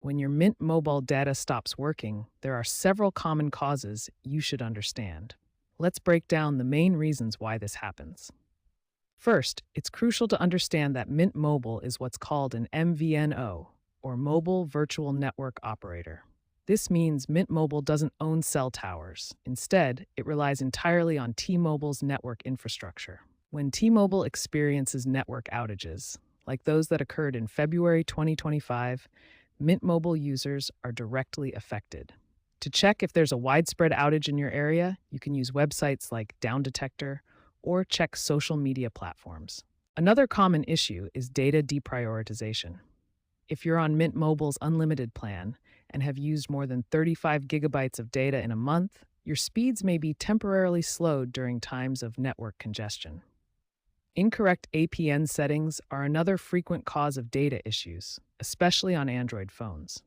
When your Mint Mobile data stops working, there are several common causes you should understand. Let's break down the main reasons why this happens. First, it's crucial to understand that Mint Mobile is what's called an MVNO, or Mobile Virtual Network Operator. This means Mint Mobile doesn't own cell towers. Instead, it relies entirely on T-Mobile's network infrastructure. When T-Mobile experiences network outages, like those that occurred in February 2025, Mint Mobile users are directly affected. To check if there's a widespread outage in your area, you can use websites like Down Detector or check social media platforms. Another common issue is data deprioritization. If you're on Mint Mobile's unlimited plan and have used more than 35 gigabytes of data in a month, your speeds may be temporarily slowed during times of network congestion. Incorrect APN settings are another frequent cause of data issues, especially on Android phones.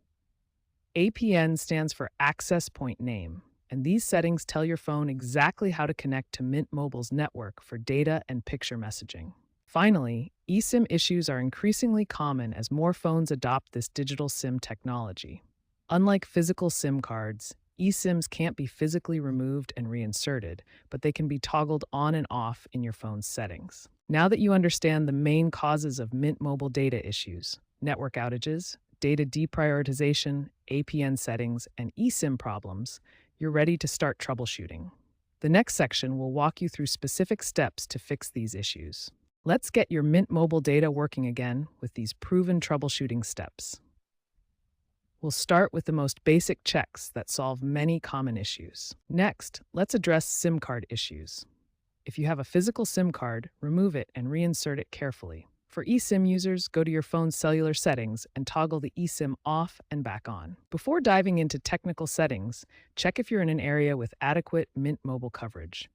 APN stands for Access Point Name, and these settings tell your phone exactly how to connect to Mint Mobile's network for data and picture messaging. Finally, eSIM issues are increasingly common as more phones adopt this digital SIM technology. Unlike physical SIM cards, eSIMs can't be physically removed and reinserted, but they can be toggled on and off in your phone's settings. Now that you understand the main causes of Mint Mobile data issues, network outages, data deprioritization, APN settings, and eSIM problems, you're ready to start troubleshooting. The next section will walk you through specific steps to fix these issues. Let's get your Mint Mobile data working again with these proven troubleshooting steps. We'll start with the most basic checks that solve many common issues. Next, let's address SIM card issues. If you have a physical SIM card, remove it and reinsert it carefully. For eSIM users, go to your phone's cellular settings and toggle the eSIM off and back on. Before diving into technical settings, check if you're in an area with adequate Mint Mobile coverage.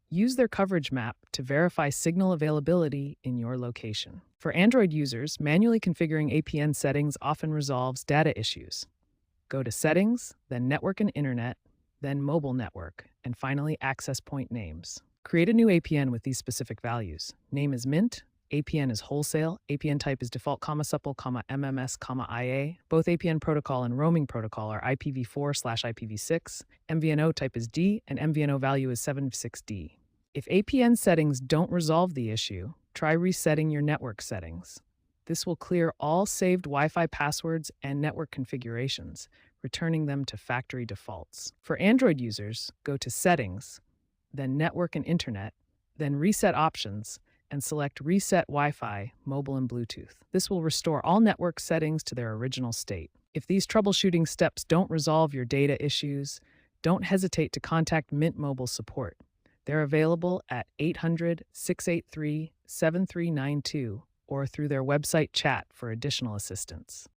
Use their coverage map to verify signal availability in your location. For Android users, manually configuring APN settings often resolves data issues. Go to Settings, then Network and Internet, then Mobile Network, and finally Access Point Names. Create a new APN with these specific values. Name is Mint, APN is wholesale, APN type is default, supple, MMS, IA. Both APN protocol and roaming protocol are IPv4/IPv6. MVNO type is D, and MVNO value is 76D. If APN settings don't resolve the issue, try resetting your network settings. This will clear all saved Wi-Fi passwords and network configurations, returning them to factory defaults. For Android users, go to Settings, then Network and Internet, then Reset Options, and select Reset Wi-Fi, Mobile and Bluetooth. This will restore all network settings to their original state. If these troubleshooting steps don't resolve your data issues, don't hesitate to contact Mint Mobile support. They're available at 800-683-7392 or through their website chat for additional assistance.